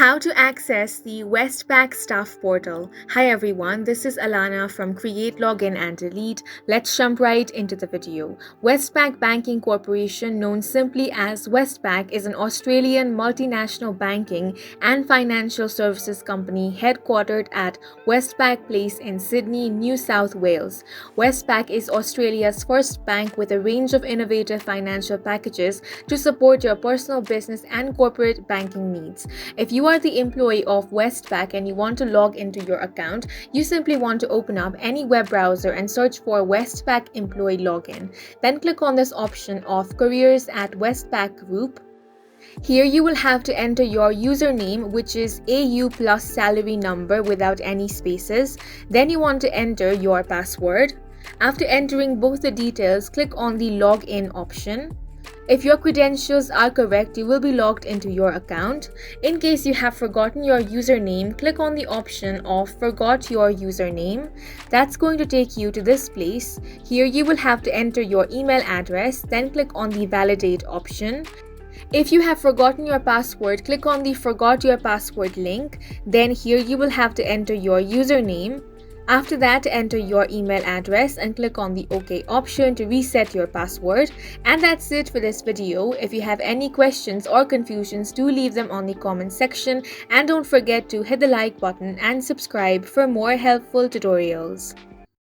How to access the Westpac staff portal. Hi everyone, this is Alana from Create, Login and Delete. Let's jump right into the video. Westpac Banking Corporation, known simply as Westpac, is an Australian multinational banking and financial services company headquartered at Westpac Place in Sydney, New South Wales. Westpac is Australia's first bank with a range of innovative financial packages to support your personal, business and corporate banking needs. If you are the employee of Westpac and you want to log into your account, you simply want to open up any web browser and search for Westpac Employee Login. Then click on this option of Careers at Westpac Group. Here you will have to enter your username, which is AU plus salary number without any spaces. Then you want to enter your password. After entering both the details, click on the Login option. If your credentials are correct, you will be logged into your account. In case you have forgotten your username, click on the option of Forgot Your Username. That's going to take you to this place. Here you will have to enter your email address, then click on the Validate option. If you have forgotten your password, click on the Forgot Your Password link. Then here you will have to enter your username. After that, enter your email address and click on the OK option to reset your password. And that's it for this video. If you have any questions or confusions, do leave them on the comment section. And don't forget to hit the like button and subscribe for more helpful tutorials.